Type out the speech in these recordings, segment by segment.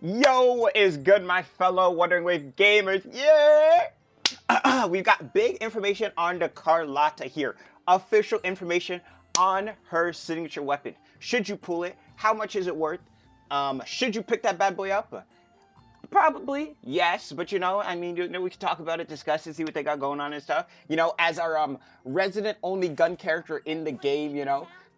Yo, what is good, my fellow Wuthering Wave gamers? Yeah! We've got big information on the Carlotta here. Official information on her signature weapon. Should you pull it? How much is it worth? Should you pick that bad boy up? Probably, yes, but I mean, we can talk about it, discuss it, see what they got going on and stuff. As our resident only gun character in the game,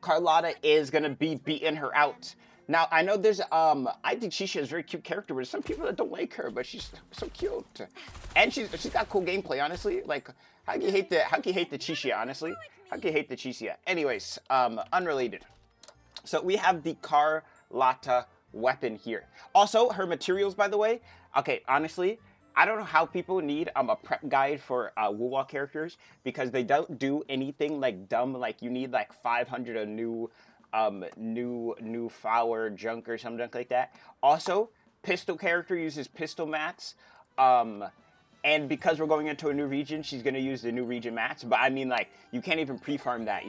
Carlotta is gonna be beating her out. Now I know there's I think Shisha is a very cute character, but there's some people that don't like her, but she's so cute, and she's got cool gameplay. Honestly, like how can you hate the Shisha? Honestly, how can you hate the Shisha? Anyways, unrelated. So we have the Carlotta weapon here. Also, her materials, by the way. Okay, honestly, I don't know how people need a prep guide for Wuwa characters because they don't do anything like dumb. Like you need like 500 of new flower junk or some junk like that. Also, pistol character uses pistol mats. And because we're going into a new region, she's gonna use the new region mats. But I mean, like, you can't even pre-farm that,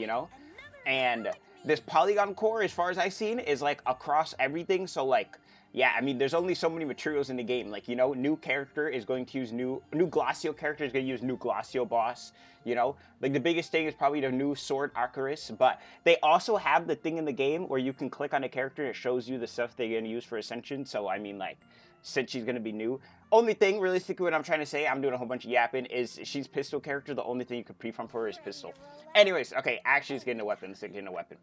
And this polygon core, as far as I've seen, is like across everything. So like, yeah, I mean, there's only so many materials in the game. Like, new character is going to use new Glacio character is going to use new Glacio boss. Like the biggest thing is probably the new sword Arcarus. But they also have the thing in the game where you can click on a character and it shows you the stuff they're going to use for Ascension. So I mean, like, since she's going to be new. Only thing, realistically, what I'm trying to say, I'm doing a whole bunch of yapping, is she's pistol character. The only thing you could pre-farm for her is pistol. Anyways, okay, actually, it's getting a weapon. It's getting a weapon.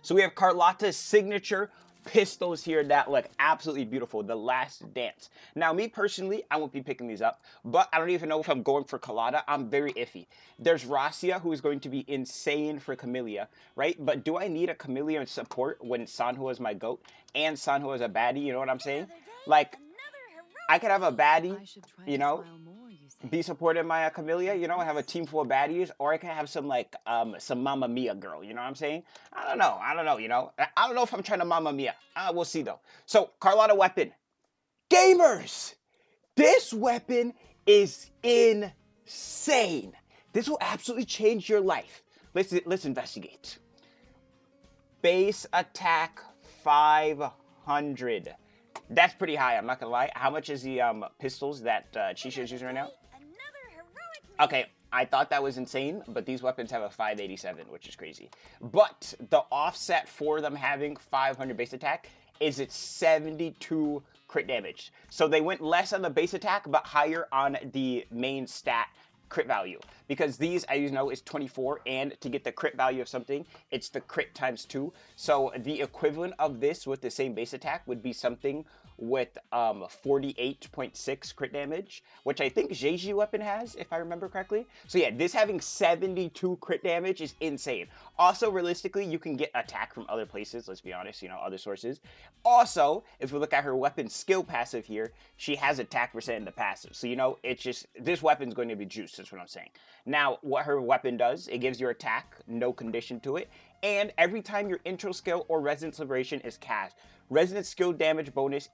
So we have Carlotta's signature pistols here that look absolutely beautiful. The Last Dance. Now, me personally, I won't be picking these up, but I don't even know if I'm going for Carlotta. I'm very iffy. There's Rasia, who is going to be insane for Camellia, right? But do I need a Camellia in support when Sanhua is my GOAT and Sanhua is a baddie? You know what I'm saying? Like, I could have a baddie, be supported by a Camellia, I have a team full of baddies, or I can have some, like, some Mamma Mia girl, you know what I'm saying? I don't know, I don't know if I'm trying to Mamma Mia. We'll see, though. So, Carlotta weapon. Gamers! This weapon is insane. This will absolutely change your life. Let's investigate. Base attack 500. That's pretty high, I'm not gonna lie. How much is the pistols that Chisha is using right now? Okay, I thought that was insane, but these weapons have a 587, which is crazy. But the offset for them having 500 base attack is it's 72 crit damage. So they went less on the base attack, but higher on the main stat crit value, because these, as you know, is 24, and to get the crit value of something, it's the crit times 2. So the equivalent of this with the same base attack would be something with 48.6 crit damage, which I think Jeji weapon has, if I remember correctly. So yeah, this having 72 crit damage is insane. Also, realistically, you can get attack from other places, let's be honest, other sources. Also, if we look at her weapon skill passive here, she has attack percent in the passive. So, it's just, this weapon's going to be juiced, that's what I'm saying. Now, what her weapon does, it gives your attack no condition to it, and every time your intro skill or Resonance Liberation is cast, Resonance skill damage bonus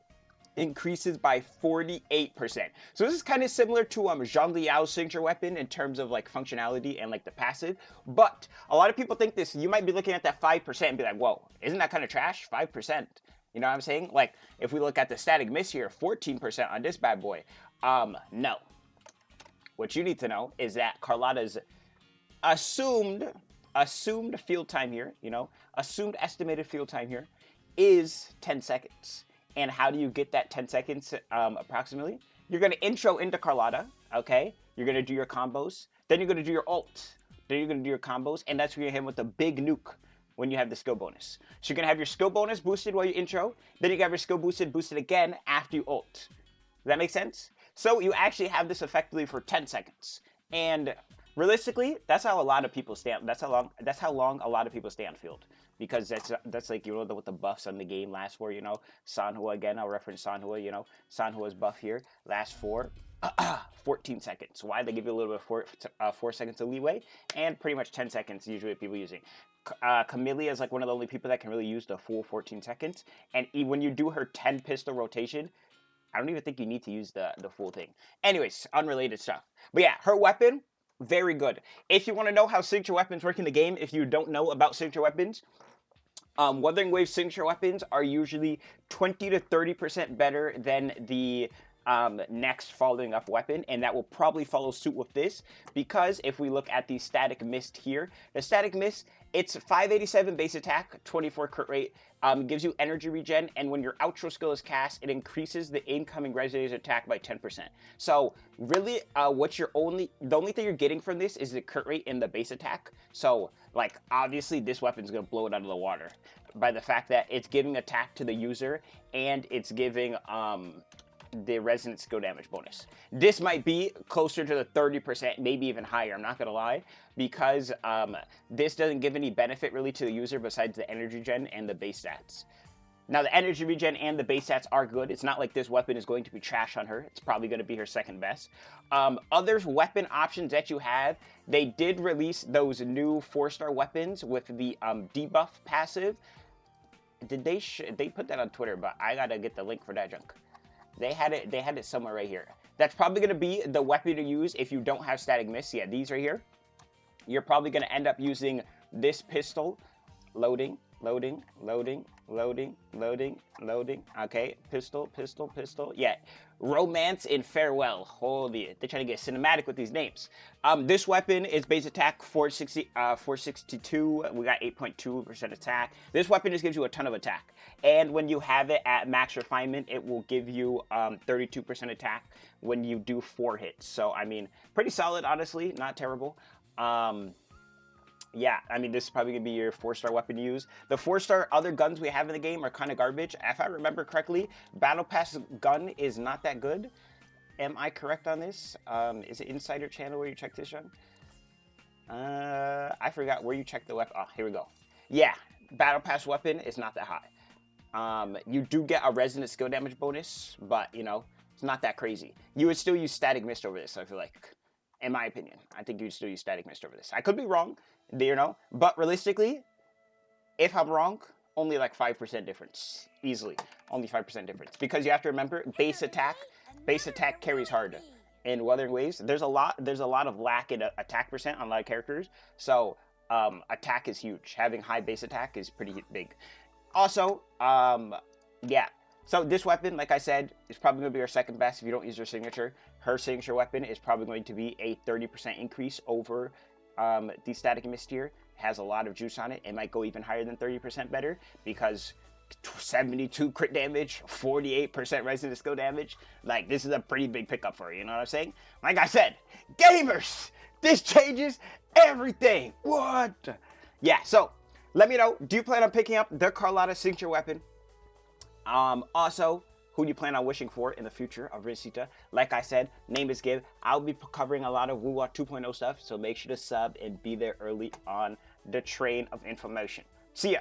increases by 48%. So this is kind of similar to Zhang Liao's signature weapon in terms of like functionality and like the passive. But a lot of people think this, you might be looking at that 5% and be like, whoa, isn't that kind of trash? 5%. You know what I'm saying? Like, if we look at the static miss here, 14% on this bad boy. No. What you need to know is that Carlotta's assumed field time here, assumed estimated field time here is 10 seconds. And how do you get that 10 seconds approximately? You're going to intro into Carlotta, okay? You're going to do your combos. Then you're going to do your ult. Then you're going to do your combos. And that's where you hit him with the big nuke when you have the skill bonus. So you're going to have your skill bonus boosted while you intro. Then you have your skill boosted again after you ult. Does that make sense? So you actually have this effectively for 10 seconds. And realistically, that's how a lot of people stay on. That's how long a lot of people stay on field. Because that's like, what the buffs on the game last for, Sanhua, again, I'll reference Sanhua, Sanhua's buff here lasts for 14 seconds. Why? They give you a little bit of 4 seconds of leeway, and pretty much 10 seconds usually people using. Camellia is like one of the only people that can really use the full 14 seconds, and when you do her 10 pistol rotation, I don't even think you need to use the full thing. Anyways, unrelated stuff. But yeah, her weapon, very good. If you want to know how signature weapons work in the game, if you don't know about signature weapons, Wuthering Wave signature weapons are usually 20 to 30% better than the next following up weapon, and that will probably follow suit with this, because if we look at the Static Mist here, the Static Mist, it's 587 base attack, 24 crit rate, gives you energy regen, and when your outro skill is cast, it increases the incoming resonator attack by 10%. So really, the only thing you're getting from this is the crit rate and the base attack. So like obviously this weapon's gonna blow it out of the water by the fact that it's giving attack to the user and it's giving the resonant skill damage bonus. This might be closer to the 30%, maybe even higher, I'm not gonna lie, because this doesn't give any benefit really to the user besides the energy gen and the base stats. Now the energy regen and the base stats are good. It's not like this weapon is going to be trash on her. It's probably going to be her second best. Other weapon options that you have, they did release those new 4-star weapons with the debuff passive. Did they put that on Twitter, but I gotta get the link for that junk. They had it somewhere right here. That's probably going to be the weapon to use if you don't have Static Mist. Yeah, these right here. You're probably going to end up using this pistol. Loading. Okay, pistol. Yeah, Romance and Farewell. Holy, they're trying to get cinematic with these names. This weapon is base attack 462. We got 8.2% attack. This weapon just gives you a ton of attack. And when you have it at max refinement, it will give you 32% attack when you do 4 hits. So, I mean, pretty solid, honestly. Not terrible. Yeah, I mean, this is probably going to be your 4-star weapon to use. The 4-star other guns we have in the game are kind of garbage. If I remember correctly, Battle Pass gun is not that good. Am I correct on this? Is it Insider Channel where you check this, John? I forgot where you checked the weapon. Oh, here we go. Yeah, Battle Pass weapon is not that high. You do get a resonant skill damage bonus, but, you know, it's not that crazy. You would still use Static Mist over this, I feel like. In my opinion, I think you'd still use Static Mist over this. I could be wrong, you know, but realistically, if I'm wrong, only like 5% difference, easily, only 5% difference, because you have to remember base attack carries hard. In Wuthering Waves, there's a lot of lack in attack percent on a lot of characters, so attack is huge. Having high base attack is pretty big. Also, yeah. So this weapon, like I said, is probably going to be her second best if you don't use her signature. Her signature weapon is probably going to be a 30% increase over the Static Mist tier. It has a lot of juice on it. It might go even higher than 30% better because 72 crit damage, 48% resonant skill damage. Like, this is a pretty big pickup for her, you know what I'm saying? Like I said, gamers, this changes everything. What? Yeah, so let me know, do you plan on picking up the Carlotta signature weapon? Also, who do you plan on wishing for in the future of rinascita? Like I said, name is give. I'll be covering a lot of WoW 2.0 stuff, so make sure to sub and be there early on the train of information. See ya!